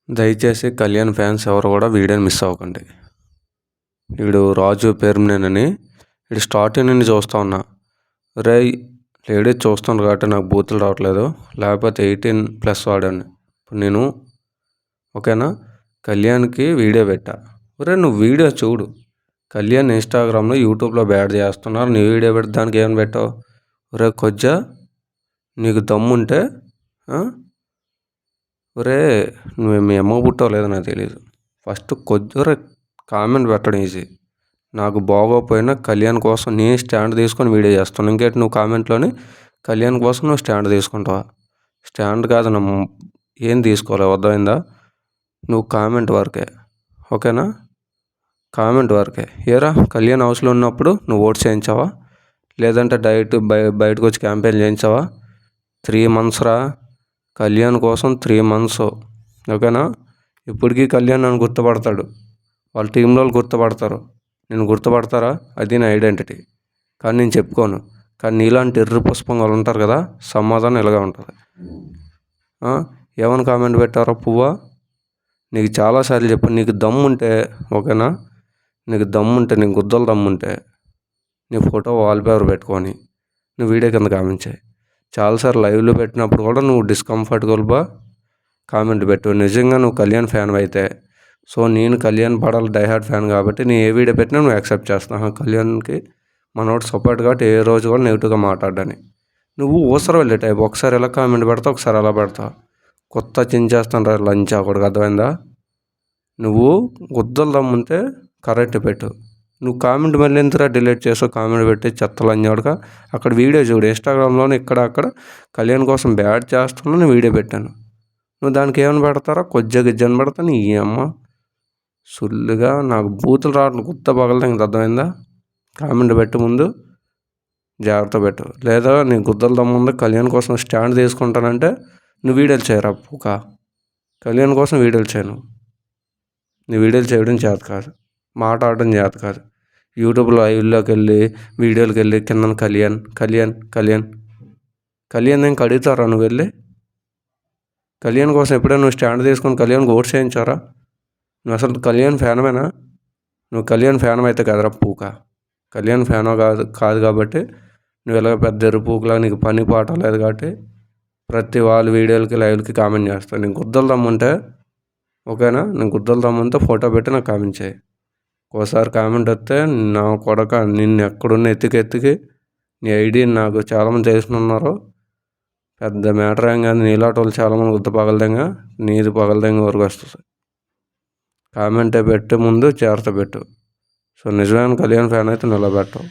దయచేసి కళ్యాణ్ ఫ్యాన్స్ ఎవరు కూడా వీడియోని మిస్ అవ్వకండి. వీడు రాజు పేరునేనని వీడు స్టార్టింగ్ నుండి చూస్తూ ఉన్నా. రేయ్ లేడీస్ చూస్తాను కాబట్టి నాకు బూతులు రావట్లేదు, లేకపోతే 18+ వాడాను. ఇప్పుడు నేను ఓకేనా కళ్యాణ్కి వీడియో పెట్టా. ఒరే నువ్వు వీడియో చూడు. కళ్యాణ్ ఇన్స్టాగ్రామ్లో యూట్యూబ్లో బ్యాడ్ చేస్తున్నారు, నీ వీడియో పెట్టి దానికి ఏమైనా పెట్టావు? ఒరే కొజ్జా నీకు దమ్ముంటే ఒరే నువ్వు మీ అమ్మ పుట్టావు లేదో నాకు తెలియదు. ఫస్ట్ కొద్దిగా కామెంట్ పెట్టడం ఈజీ. నాకు బాగోపోయినా కళ్యాణ్ కోసం నేను స్టాండ్ తీసుకొని వీడియో చేస్తాను. ఇంకేంటి నువ్వు కామెంట్లోని కళ్యాణ్ కోసం నువ్వు స్టాండ్ తీసుకుంటావా? స్టాండ్ కాదు ఏం తీసుకోవాలి, అర్థమైందా? నువ్వు కామెంట్ వరకే, ఓకేనా? కామెంట్ వరకే. ఏరా కళ్యాణ్ హౌస్లో ఉన్నప్పుడు నువ్వు ఓట్స్ చేయించావా? లేదంటే బయటకు వచ్చి క్యాంపెయిన్ చేయించావా? 3 months రా కళ్యాణ్ కోసం 3 months, ఓకేనా? ఇప్పటికీ కళ్యాణ్ నన్ను గుర్తుపడతాడు, వాళ్ళ టీంలో వాళ్ళు గుర్తుపడతారు. నేను గుర్తుపడతారా? అది నా ఐడెంటిటీ. కానీ నేను చెప్పుకోను. కానీ నీలాంటి ఎర్రి పుష్పం వాళ్ళు ఉంటారు కదా, సమాధానం ఇలాగే ఉంటుంది. ఏమని కామెంట్ పెట్టారో పువ్వా? నీకు చాలాసార్లు చెప్పాను, నీకు దమ్ముంటే ఓకేనా, నీకు దమ్ముంటే, నీకు గుద్దలు దమ్ముంటే నీ ఫోటో వాల్పేపర్ పెట్టుకొని నువ్వు వీడియో కింద కామెంట్ చేయి. చాలాసార్లు లైవ్లో పెట్టినప్పుడు కూడా నువ్వు డిస్కంఫర్టబుల్గా కామెంట్ పెట్టు. నిజంగా నువ్వు కళ్యాణ్ ఫ్యాన్ అయితే, సో నేను కళ్యాణ్ పడాలి డైహార్డ్ ఫ్యాన్ కాబట్టి నేను ఏ వీడియో పెట్టినా నువ్వు యాక్సెప్ట్ చేస్తాను. కళ్యాణ్కి మనోడు సపోర్ట్ కాబట్టి ఏ రోజు కూడా నెగిటివ్గా మాట్లాడని. నువ్వు ఊసర వెళ్ళే టైప్, ఒకసారి ఎలా కామెంట్ పెడతావు, ఒకసారి ఎలా పెడతావు. కొత్త చించేస్తాను రా లంచ్ అక్కడికి, అర్థమైందా? నువ్వు గుద్దలు దమ్ముంటే కరెక్ట్ పెట్టు. నువ్వు కామెంట్ మళ్ళీ ఎంతరా డిలీట్ చేసావు, కామెంట్ పెట్టి చెత్తలంజాడుగా. అక్కడ వీడియో చూడు, ఇన్స్టాగ్రామ్లోనే ఇక్కడ అక్కడ కళ్యాణ్ కోసం బ్యాడ్ చేస్తున్నా నేను వీడియో పెట్టాను. నువ్వు దానికి ఏమైనా పెడతారా? గిజ్జని పెడతాను ఈ అమ్మ సుల్లుగా. నాకు బూతులు రావట్లేదు, గుత్త పగలదా, ఇంక అర్థమైందా? కామెంట్ పెట్టు ముందు, జాగ్రత్త పెట్టు. లేదా నీ గుద్దల దమ్ముంది కళ్యాణ్ కోసం స్టాండ్ తీసుకుంటానంటే నువ్వు వీడియోలు చేయరా పూక. కళ్యాణ్ కోసం వీడియోలు చేయను. నీ వీడియోలు చేయడం చేత కాదు, మాట్లాడడం చేత కాదు. యూట్యూబ్లో లైవ్లోకి వెళ్ళి వీడియోకి వెళ్ళి కింద కళ్యాణ్ కళ్యాణ్ కళ్యాణ్ కళ్యాణ్ నేను అడుగుతారా? నువ్వు వెళ్ళి కళ్యాణ్ కోసం ఎప్పుడైనా నువ్వు స్టాండ్ తీసుకొని కళ్యాణ్కి ఓట్స్ చేయించారా? నువ్వు అసలు కళ్యాణ్ ఫ్యాన్మేనా? నువ్వు కళ్యాణ్ ఫ్యాన్ అయితే కదరా పూక. కళ్యాణ్ ఫ్యానో కాదు కాబట్టి నువ్వు ఎలాగ పెద్ద ఎరుపూకులా నీకు పని పాట లేదు కాబట్టి ప్రతి వాళ్ళ వీడియోలకి లైవ్లకి కామెంట్ చేస్తాను. నీకు గుద్దలు దమ్ముంటే ఓకేనా, నేను గుద్దలు దమ్ముంటే ఫోటో పెట్టి నాకు కామెంట్ చేయి. ఒకసారి కామెంట్ వస్తే నా కొడక నిన్ను ఎక్కడున్న ఎత్తికి నీ ఐడి నాకు చాలామంది చేస్తున్నారు. పెద్ద మ్యాటర్ ఏం కాదు, నీలాంటి వాళ్ళు చాలామంది గుద్ద పగలదంగా, నీది పగలదంగా వరకు వస్తుంది. కామెంటే పెట్టే ముందు జాగ్రత్త పెట్టు. సో నిజమైన కళ్యాణ్ ఫ్యాన్ అయితే నిలబెట్టవు.